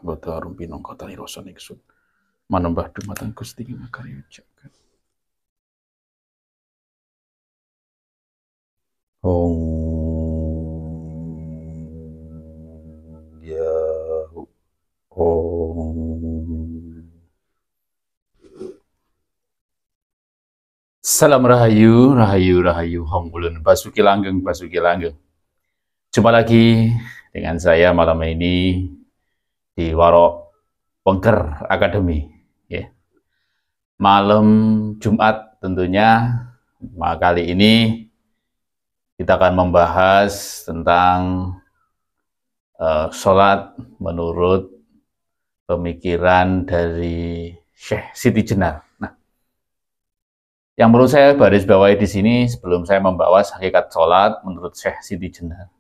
boten arum pinangka tali rasa ingsun manembah dumateng Gusti makarya jagat. Om Yahu Om. Salam Rahayu, Rahayu, Rahayu, Hong Ulun, Basuki Langgeng, Basuki Langgeng. Jumpa lagi dengan saya malam ini di Warok Pengker Academy. Ya. Malam Jumat tentunya, kali ini kita akan membahas tentang sholat menurut pemikiran dari Syekh Siti Jenar. Yang perlu saya baris bawahi di sini sebelum saya membahas hakikat sholat menurut Syekh Siti Jenar.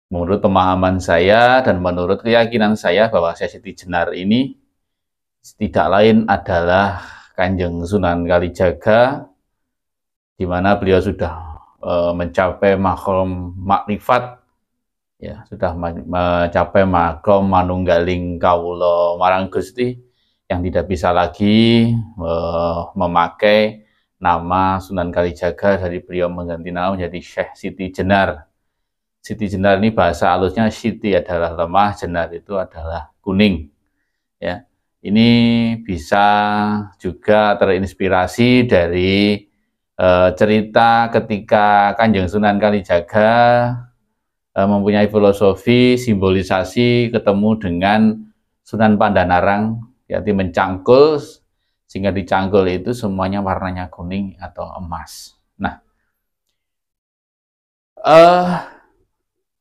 Menurut pemahaman saya dan menurut keyakinan saya bahwa Syekh Siti Jenar ini tidak lain adalah Kanjeng Sunan Kalijaga, di mana beliau sudah mencapai maqam makrifat, ya, sudah mencapai maqam manunggaling kawula marang Gusti, yang tidak bisa lagi memakai nama Sunan Kalijaga, dari beliau mengganti nama menjadi Syekh Siti Jenar. Siti Jenar ini bahasa halusnya, Siti adalah lemah, Jenar itu adalah kuning. Ya, ini bisa juga terinspirasi dari cerita ketika Kanjeng Sunan Kalijaga mempunyai filosofi simbolisasi ketemu dengan Sunan Pandanarang, yaitu mencangkul, sehingga dicangkul itu semuanya warnanya kuning atau emas. Nah,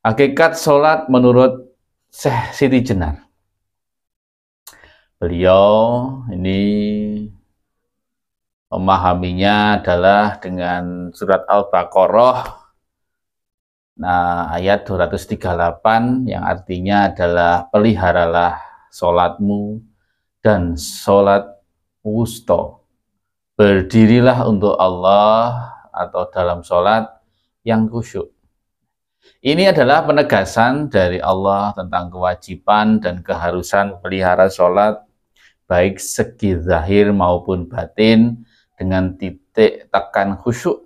hakikat sholat menurut Syekh Siti Jenar. Beliau ini memahaminya adalah dengan surat Al-Baqarah, ayat 238, yang artinya adalah peliharalah sholatmu dan sholat wusto, berdirilah untuk Allah atau dalam sholat yang khusyuk. Ini adalah penegasan dari Allah tentang kewajiban dan keharusan pelihara sholat, baik segi zahir maupun batin, dengan titik tekan khusyuk,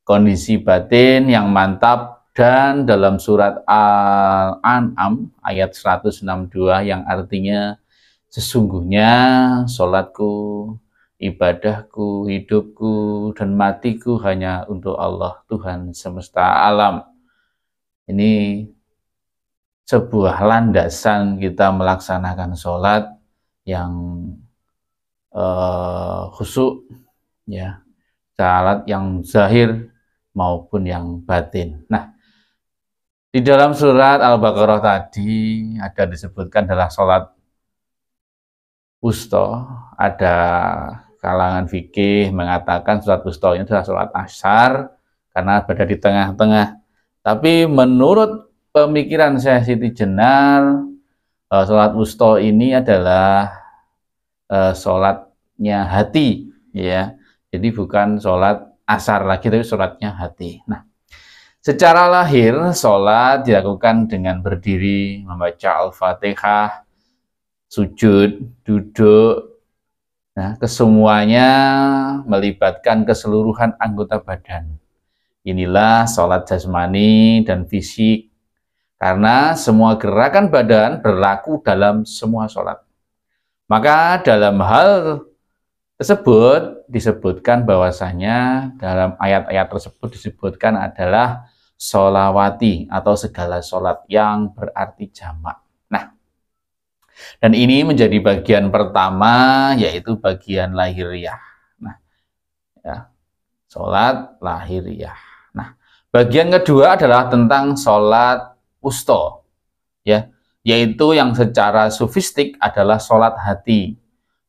kondisi batin yang mantap, dan dalam surat Al-An'am ayat 162 yang artinya sesungguhnya sholatku, ibadahku, hidupku, dan matiku hanya untuk Allah, Tuhan semesta alam. Ini sebuah landasan kita melaksanakan sholat yang khusyuk, ya, sholat yang zahir maupun yang batin. Nah, di dalam surat Al-Baqarah tadi ada disebutkan adalah sholat wusto. Ada kalangan fikih mengatakan sholat wusto ini adalah sholat asar karena berada di tengah-tengah. Tapi menurut pemikiran Syekh Siti Jenar, sholat wusto ini adalah sholatnya hati, ya. Jadi bukan sholat asar lagi, tapi sholatnya hati. Nah, secara lahir sholat dilakukan dengan berdiri, membaca Al-Fatihah, sujud, duduk, nah, kesemuanya melibatkan keseluruhan anggota badan. Inilah sholat jasmani dan fisik, karena semua gerakan badan berlaku dalam semua sholat. Maka dalam hal tersebut disebutkan bahwasanya dalam ayat-ayat tersebut disebutkan adalah sholawati atau segala sholat, yang berarti jamak. Nah, dan ini menjadi bagian pertama, yaitu bagian lahiriah. Nah, ya, sholat lahiriah. Nah, bagian kedua adalah tentang sholat wusto, ya, yaitu yang secara sufistik adalah sholat hati.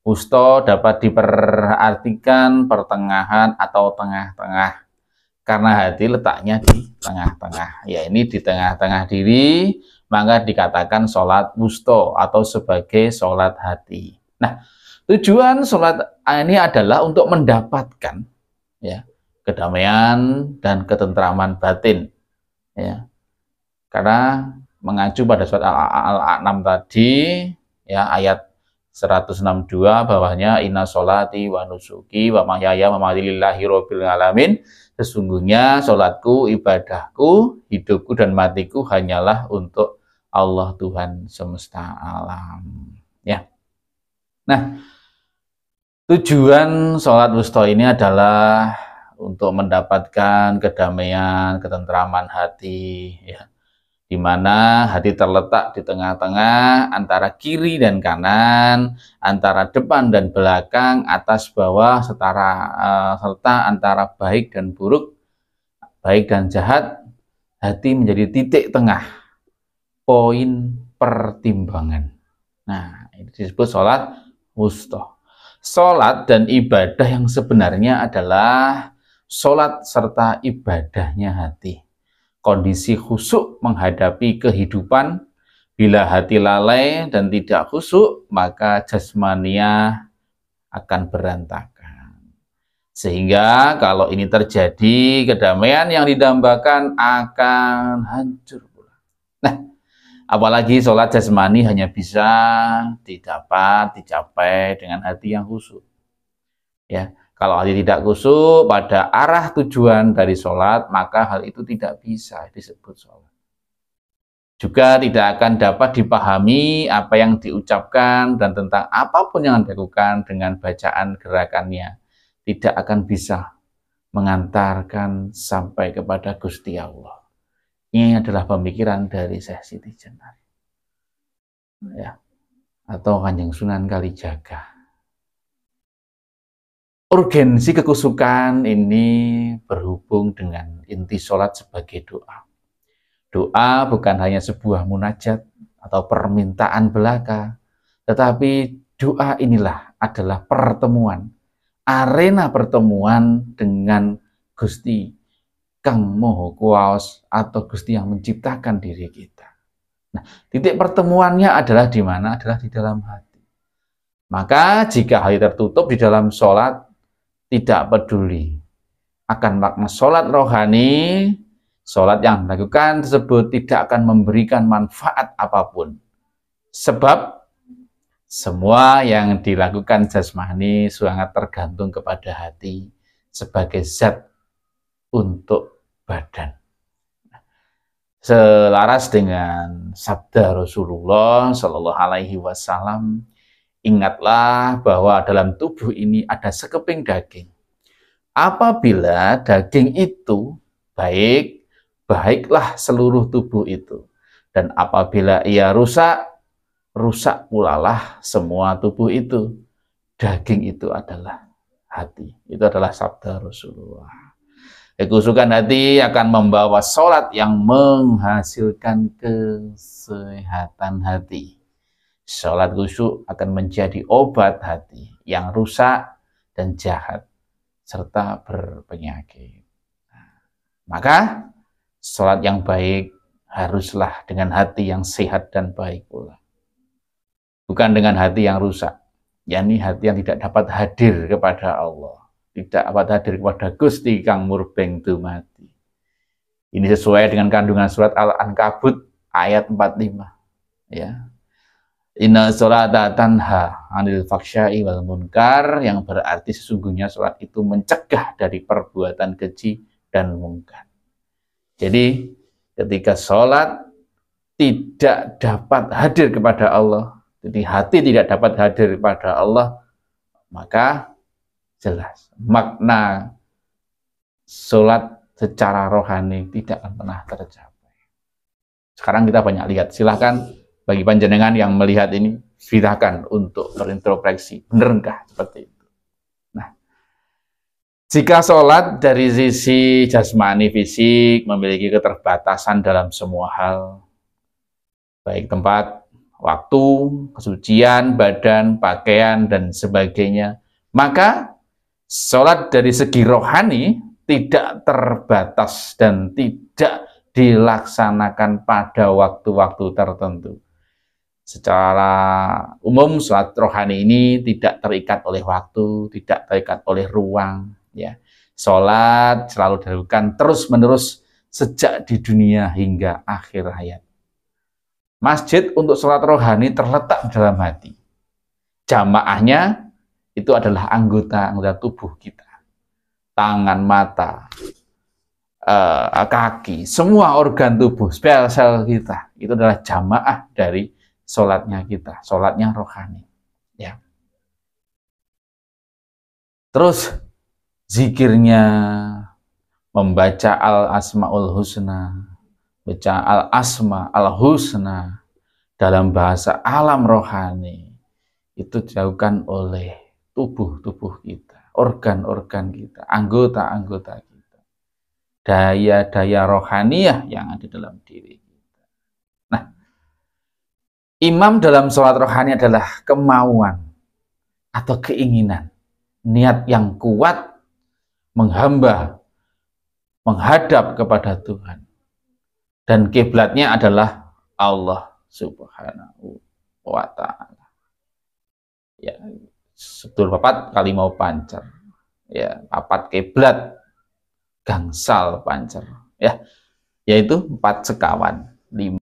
Wusto dapat diperartikan pertengahan atau tengah-tengah, karena hati letaknya di tengah-tengah. Ya, ini di tengah-tengah diri, maka dikatakan sholat wusto atau sebagai sholat hati. Nah, tujuan sholat ini adalah untuk mendapatkan, ya, kedamaian dan ketentraman batin, ya. Karena mengacu pada surat Al-An'am tadi, ya, ayat 162, bawahnya inna sholati wa nusuki wa mahyaya wa mamati lillahi rabbil alamin. Sesungguhnya sholatku, ibadahku, hidupku dan matiku hanyalah untuk Allah Tuhan semesta alam. Ya. Nah, tujuan sholat wusta ini adalah untuk mendapatkan kedamaian, ketentraman hati, ya, di mana hati terletak di tengah-tengah antara kiri dan kanan, antara depan dan belakang, atas bawah, serta antara baik dan buruk, baik dan jahat. Hati menjadi titik tengah, poin pertimbangan. Nah, ini disebut sholat wusta. Sholat dan ibadah yang sebenarnya adalah sholat serta ibadahnya hati. Kondisi khusyuk menghadapi kehidupan. Bila hati lalai dan tidak khusyuk, maka jasmania akan berantakan. Sehingga kalau ini terjadi, kedamaian yang didambakan akan hancur pula. Nah, apalagi sholat jasmani hanya bisa dicapai dengan hati yang khusyuk. Ya. Kalau hati tidak khusyuk pada arah tujuan dari sholat, maka hal itu tidak bisa disebut sholat. Juga tidak akan dapat dipahami apa yang diucapkan dan tentang apapun yang dilakukan dengan bacaan gerakannya. Tidak akan bisa mengantarkan sampai kepada Gusti Allah. Ini adalah pemikiran dari Syekh Siti Jenar, ya, atau Kanjeng Sunan Kalijaga. Urgensi kekusukan ini berhubung dengan inti sholat sebagai doa. Doa bukan hanya sebuah munajat atau permintaan belaka, tetapi doa inilah adalah pertemuan, arena pertemuan dengan Gusti Kang Maha Kuwas atau Gusti yang menciptakan diri kita. Nah, titik pertemuannya adalah di mana? Adalah di dalam hati. Maka jika hati tertutup di dalam sholat, tidak peduli akan makna sholat rohani, sholat yang dilakukan tersebut tidak akan memberikan manfaat apapun. Sebab semua yang dilakukan jasmani sangat tergantung kepada hati sebagai zat untuk badan. Selaras dengan sabda Rasulullah Shallallahu Alaihi Wasallam, ingatlah bahwa dalam tubuh ini ada sekeping daging. Apabila daging itu baik, baiklah seluruh tubuh itu. Dan apabila ia rusak, rusak pulalah semua tubuh itu. Daging itu adalah hati. Itu adalah sabda Rasulullah. Kekusukan hati akan membawa sholat yang menghasilkan kesehatan hati. Sholat khusyuk akan menjadi obat hati yang rusak dan jahat, serta berpenyakit. Maka, sholat yang baik haruslah dengan hati yang sehat dan baik pula. Bukan dengan hati yang rusak, yakni hati yang tidak dapat hadir kepada Allah, tidak dapat hadir kepada Gusti Kang Murbeng Dumati. Ini sesuai dengan kandungan surat Al-Ankabut ayat 45. Ya. Inna sholata tanha anil faksya'i wal munkar, yang berarti sesungguhnya sholat itu mencegah dari perbuatan keji dan mungkar. Jadi ketika sholat tidak dapat hadir kepada Allah, jadi hati tidak dapat hadir kepada Allah, maka jelas makna sholat secara rohani tidak akan pernah tercapai. Sekarang kita banyak lihat, silahkan bagi panjenengan yang melihat ini, silakan untuk berintrospeksi, benerenkah seperti itu? Nah, jika sholat dari sisi jasmani fisik memiliki keterbatasan dalam semua hal, baik tempat, waktu, kesucian, badan, pakaian, dan sebagainya, maka sholat dari segi rohani tidak terbatas dan tidak dilaksanakan pada waktu-waktu tertentu. Secara umum, sholat rohani ini tidak terikat oleh waktu, tidak terikat oleh ruang. Ya, sholat selalu dilakukan terus-menerus sejak di dunia hingga akhir hayat. Masjid untuk sholat rohani terletak dalam hati. Jamaahnya itu adalah anggota tubuh kita. Tangan, mata, kaki, semua organ tubuh, sel-sel kita. Itu adalah jamaah dari sholatnya kita. Sholatnya rohani. Ya. Terus zikirnya, membaca al-asmaul husna, baca al-asma al-husna dalam bahasa alam rohani, itu dilakukan oleh tubuh-tubuh kita, organ-organ kita, anggota-anggota kita, daya-daya rohaniyah yang ada dalam diri kita. Nah, imam dalam sholat rohani adalah kemauan atau keinginan, niat yang kuat menghamba, menghadap kepada Tuhan. Dan kiblatnya adalah Allah Subhanahu wa Ta'ala. Ya, sebetul papat kali mau pancer. Ya, papat kiblat gangsal pancer. Ya, yaitu 4 sekawan. 5